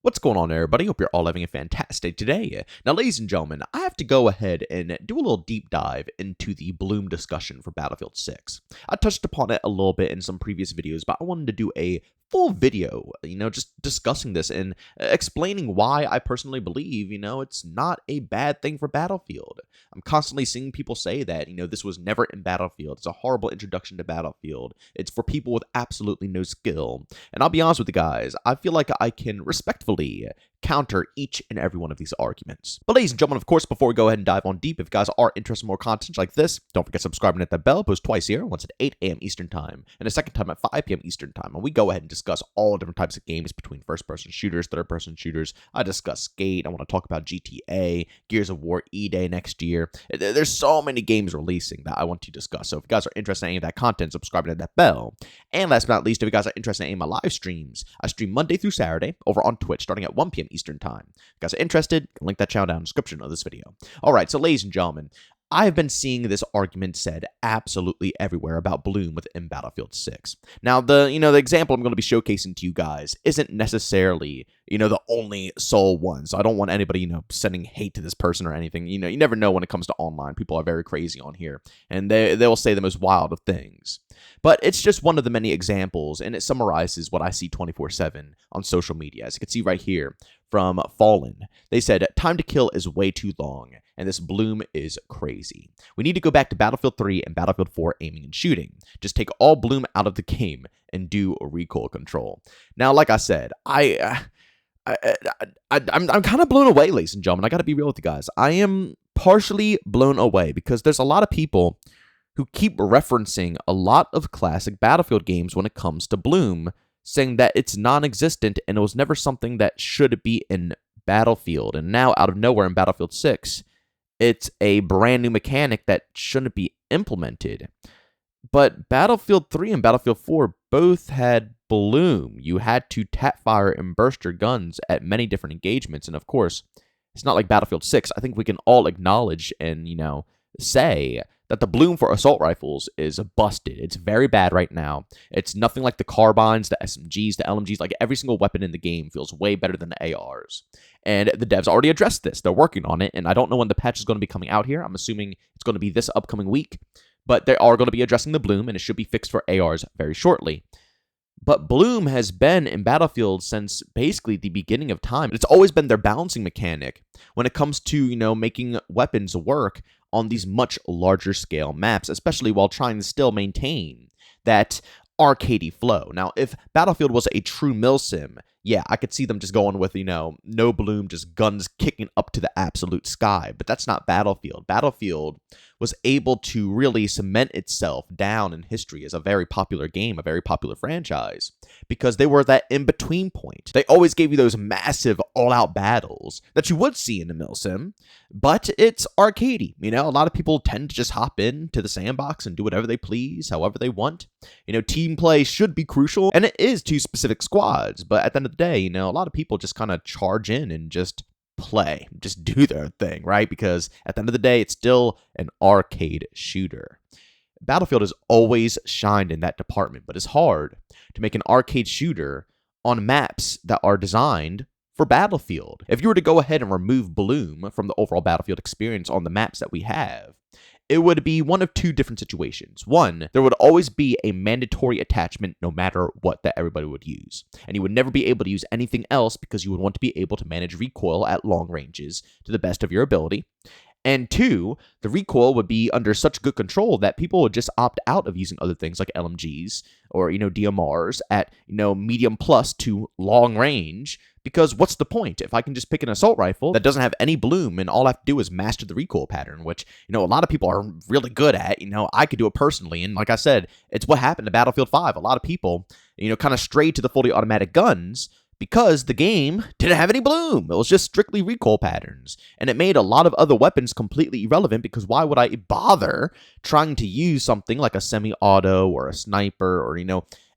What's going on, everybody? Hope you're all having a fantastic day. Now, ladies and gentlemen, I have to go ahead and do a little deep dive into the bloom discussion for Battlefield 6. I touched upon it a little bit in some previous videos, but I wanted to do a full video, just discussing this and explaining why I personally believe, it's not a bad thing for Battlefield. I'm constantly seeing people say that, this was never in Battlefield. It's a horrible introduction to Battlefield. It's for people with absolutely no skill. And I'll be honest with you guys, I feel like I can respectfully counter each and every one of these arguments. But ladies and gentlemen, of course, before we go ahead and dive on deep, if you guys are interested in more content like this, don't forget subscribing and hit that bell. Post twice here, once at 8 a.m. Eastern Time, and a second time at 5 p.m. Eastern Time. And we go ahead and discuss all different types of games between first-person shooters, third-person shooters. I discuss Skate. I want to talk about GTA, Gears of War E-Day next year. There's so many games releasing that I want to discuss. So if you guys are interested in any of that content, subscribe and hit that bell. And last but not least, if you guys are interested in any of my live streams, I stream Monday through Saturday over on Twitch starting at 1 p.m. Eastern Time. If you guys are interested, link that channel down in the description of this video. All right, so ladies and gentlemen, I've been seeing this argument said absolutely everywhere about bloom within Battlefield 6. Now, the example I'm going to be showcasing to you guys isn't necessarily, the only sole one. So I don't want anybody, sending hate to this person or anything. You never know when it comes to online. People are very crazy on here, and they will say the most wild of things. But it's just one of the many examples, and it summarizes what I see 24/7 on social media. As you can see right here from Fallen, they said, "Time to kill is way too long, and this bloom is crazy. We need to go back to Battlefield 3 and Battlefield 4 aiming and shooting. Just take all bloom out of the game and do a recoil control." Now, like I said, I'm kind of blown away, ladies and gentlemen. I got to be real with you guys. I am partially blown away because there's a lot of people who keep referencing a lot of classic Battlefield games when it comes to bloom, saying that it's non-existent and it was never something that should be in Battlefield. And now, out of nowhere in Battlefield 6, it's a brand new mechanic that shouldn't be implemented. But Battlefield 3 and Battlefield 4 both had bloom. You had to tap fire and burst your guns at many different engagements. And of course, it's not like Battlefield 6. I think we can all acknowledge and, say that the bloom for assault rifles is busted. It's very bad right now. It's nothing like the carbines, the SMGs, the LMGs. Like, every single weapon in the game feels way better than the ARs. And the devs already addressed this. They're working on it, and I don't know when the patch is going to be coming out here. I'm assuming it's going to be this upcoming week. But they are going to be addressing the bloom, and it should be fixed for ARs very shortly. But bloom has been in Battlefield since basically the beginning of time. It's always been their balancing mechanic when it comes to, making weapons work on these much larger scale maps, especially while trying to still maintain that arcadey flow. Now, if Battlefield was a true milsim, yeah, I could see them just going with, no bloom, just guns kicking up to the absolute sky. But that's not Battlefield. Battlefield was able to really cement itself down in history as a very popular game, a very popular franchise, because they were that in-between point. They always gave you those massive all-out battles that you would see in a milsim, but it's arcadey. A lot of people tend to just hop into the sandbox and do whatever they please, however they want. Team play should be crucial, and it is to specific squads, but at the end of the day, a lot of people just kind of charge in and just play, just do their thing, right? Because at the end of the day, it's still an arcade shooter. Battlefield has always shined in that department, but it's hard to make an arcade shooter on maps that are designed for Battlefield. If you were to go ahead and remove bloom from the overall Battlefield experience on the maps that we have, it would be one of two different situations. One, there would always be a mandatory attachment no matter what that everybody would use. And you would never be able to use anything else because you would want to be able to manage recoil at long ranges to the best of your ability. And two, the recoil would be under such good control that people would just opt out of using other things like LMGs or, DMRs at, medium plus to long range. Because what's the point? If I can just pick an assault rifle that doesn't have any bloom and all I have to do is master the recoil pattern, which, a lot of people are really good at, I could do it personally. And like I said, it's what happened to Battlefield 5. A lot of people, kind of strayed to the fully automatic guns because the game didn't have any bloom. It was just strictly recoil patterns. And it made a lot of other weapons completely irrelevant because why would I bother trying to use something like a semi-auto or a sniper or,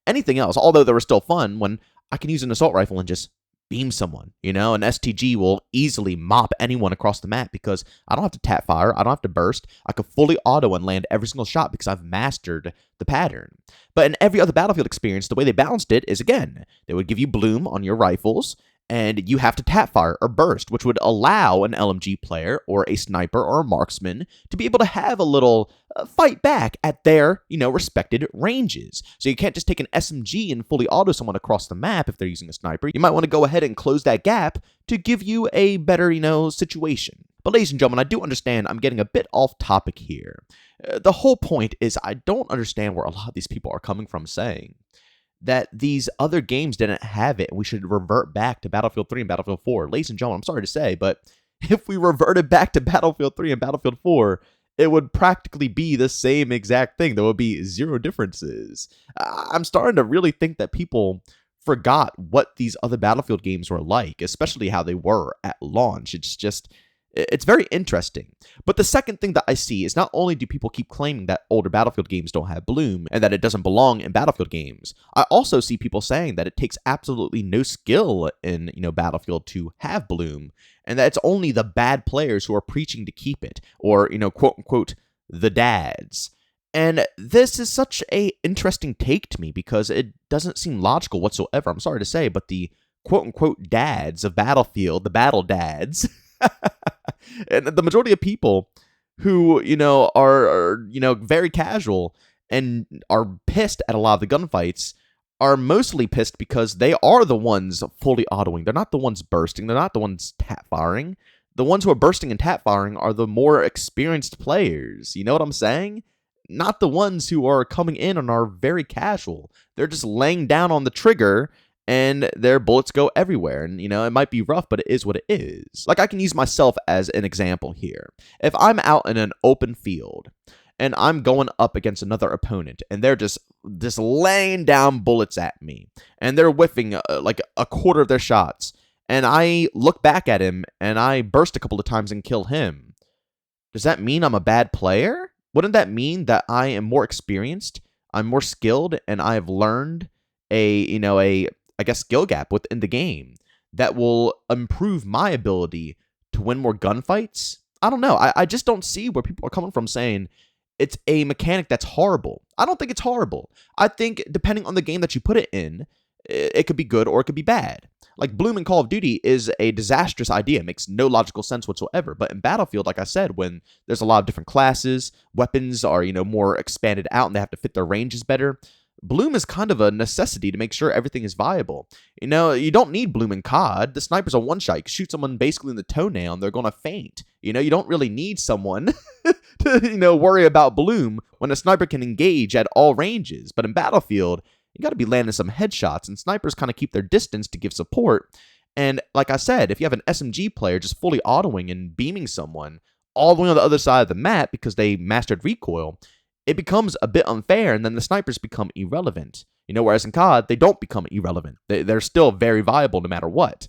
anything else, although they were still fun when I can use an assault rifle and just beam someone, an STG will easily mop anyone across the map because I don't have to tap fire, I don't have to burst, I can fully auto and land every single shot because I've mastered the pattern. But in every other Battlefield experience, the way they balanced it is, again, they would give you bloom on your rifles, and you have to tap fire or burst, which would allow an LMG player or a sniper or a marksman to be able to have a little fight back at their, respected ranges. So you can't just take an SMG and fully auto someone across the map if they're using a sniper. You might want to go ahead and close that gap to give you a better, situation. But ladies and gentlemen, I do understand I'm getting a bit off topic here. The whole point is I don't understand where a lot of these people are coming from saying that these other games didn't have it and we should revert back to Battlefield 3 and Battlefield 4. Ladies and gentlemen, I'm sorry to say, but if we reverted back to Battlefield 3 and Battlefield 4, it would practically be the same exact thing. There would be zero differences. I'm starting to really think that people forgot what these other Battlefield games were like, especially how they were at launch. It's very interesting. But the second thing that I see is not only do people keep claiming that older Battlefield games don't have bloom and that it doesn't belong in Battlefield games, I also see people saying that it takes absolutely no skill in, Battlefield to have bloom, and that it's only the bad players who are preaching to keep it, or, quote unquote, the dads. And this is such a interesting take to me because it doesn't seem logical whatsoever. I'm sorry to say, but the quote unquote dads of Battlefield, the battle dads, and the majority of people who, are very casual and are pissed at a lot of the gunfights are mostly pissed because they are the ones fully autoing. They're not the ones bursting. They're not the ones tap firing. The ones who are bursting and tap firing are the more experienced players. You know what I'm saying? Not the ones who are coming in and are very casual. They're just laying down on the trigger and their bullets go everywhere. And, it might be rough, but it is what it is. Like, I can use myself as an example here. If I'm out in an open field and I'm going up against another opponent and they're just laying down bullets at me and they're whiffing like a quarter of their shots, and I look back at him and I burst a couple of times and kill him, does that mean I'm a bad player? Wouldn't that mean that I am more experienced, I'm more skilled, and I've learned a skill gap within the game that will improve my ability to win more gunfights? I don't know. I just don't see where people are coming from saying it's a mechanic that's horrible. I don't think it's horrible. I think depending on the game that you put it in, it could be good or it could be bad. Like, bloom in Call of Duty is a disastrous idea. It makes no logical sense whatsoever. But in Battlefield, like I said, when there's a lot of different classes, weapons are, more expanded out and they have to fit their ranges better, bloom is kind of a necessity to make sure everything is viable. You don't need bloom in COD. The sniper's a one-shot. You can shoot someone basically in the toenail and they're going to faint. You don't really need someone to, worry about bloom when a sniper can engage at all ranges. But in Battlefield, you got to be landing some headshots, and snipers kind of keep their distance to give support. And like I said, if you have an SMG player just fully autoing and beaming someone all the way on the other side of the map because they mastered recoil, it becomes a bit unfair, and then the snipers become irrelevant. Whereas in COD, they don't become irrelevant. They're still very viable no matter what.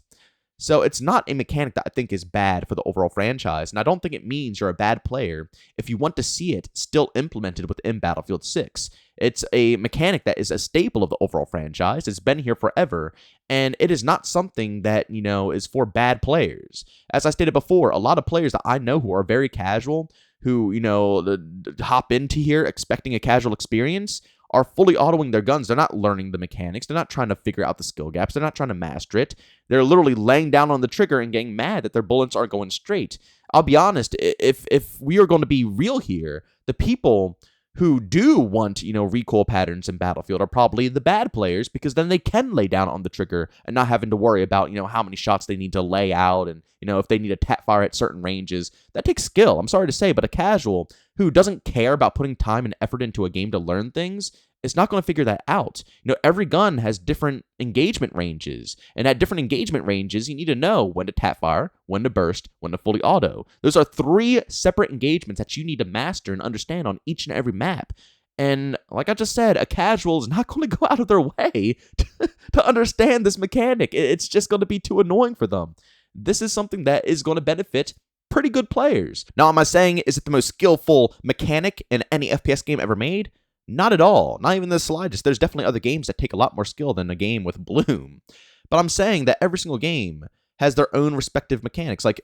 So it's not a mechanic that I think is bad for the overall franchise, and I don't think it means you're a bad player if you want to see it still implemented within Battlefield 6. It's a mechanic that is a staple of the overall franchise. It's been here forever, and it is not something that, is for bad players. As I stated before, a lot of players that I know who are very casual, who, hop into here expecting a casual experience, are fully autoing their guns. They're not learning the mechanics. They're not trying to figure out the skill gaps. They're not trying to master it. They're literally laying down on the trigger and getting mad that their bullets aren't going straight. I'll be honest, if we are going to be real here, the people who do want, recoil patterns in Battlefield are probably the bad players, because then they can lay down on the trigger and not having to worry about, how many shots they need to lay out and, if they need to tap fire at certain ranges. That takes skill, I'm sorry to say, but a casual who doesn't care about putting time and effort into a game to learn things is not going to figure that out. Every gun has different engagement ranges, and at different engagement ranges, you need to know when to tap fire, when to burst, when to fully auto. Those are 3 separate engagements that you need to master and understand on each and every map. And like I just said, a casual is not going to go out of their way to understand this mechanic. It's just going to be too annoying for them. This is something that is going to benefit pretty good players. Now, am I saying, is it the most skillful mechanic in any FPS game ever made? Not at all. Not even the slightest. There's definitely other games that take a lot more skill than a game with bloom. But I'm saying that every single game has their own respective mechanics. Like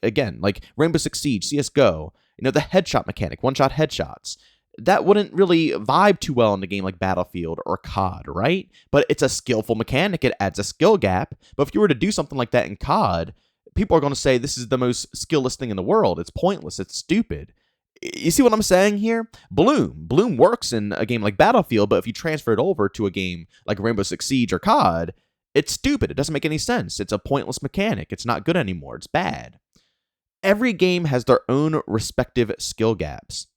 Rainbow Six Siege, CSGO, the headshot mechanic, one-shot headshots. that wouldn't really vibe too well in a game like Battlefield or COD, right? But it's a skillful mechanic. It adds a skill gap. But if you were to do something like that in COD, people are going to say this is the most skillless thing in the world. It's pointless. It's stupid. You see what I'm saying here? Bloom works in a game like Battlefield, but if you transfer it over to a game like Rainbow Six Siege or COD, it's stupid. It doesn't make any sense. It's a pointless mechanic. It's not good anymore. It's bad. Every game has their own respective skill gaps.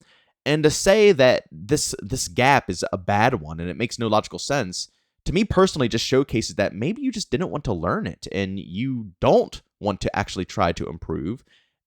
And to say that this gap is a bad one and it makes no logical sense, to me personally just showcases that maybe you just didn't want to learn it and you don't want to actually try to improve.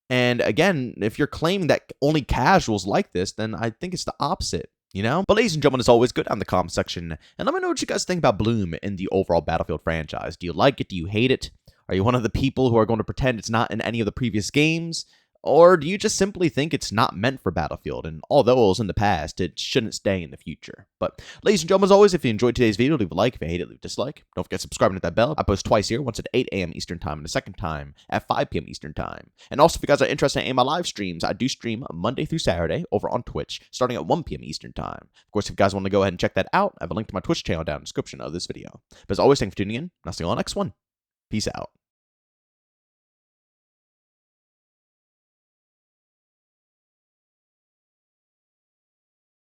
And again, if you're claiming that only casuals like this, then I think it's the opposite, you know? But ladies and gentlemen, as always, go down in the comment section and let me know what you guys think about Bloom in the overall Battlefield franchise. Do you like it? Do you hate it? Are you one of the people who are going to pretend it's not in any of the previous games? Or do you just simply think it's not meant for Battlefield, and although it was in the past, it shouldn't stay in the future? But, ladies and gentlemen, as always, if you enjoyed today's video, leave a like. If you hate it, leave a dislike. Don't forget to subscribe and hit that bell. I post twice here, once at 8 a.m. Eastern Time and a second time at 5 p.m. Eastern Time. And also, if you guys are interested in my live streams, I do stream Monday through Saturday over on Twitch, starting at 1 p.m. Eastern Time. Of course, if you guys want to go ahead and check that out, I have a link to my Twitch channel down in the description of this video. But as always, thanks for tuning in, and I'll see you on the next one. Peace out.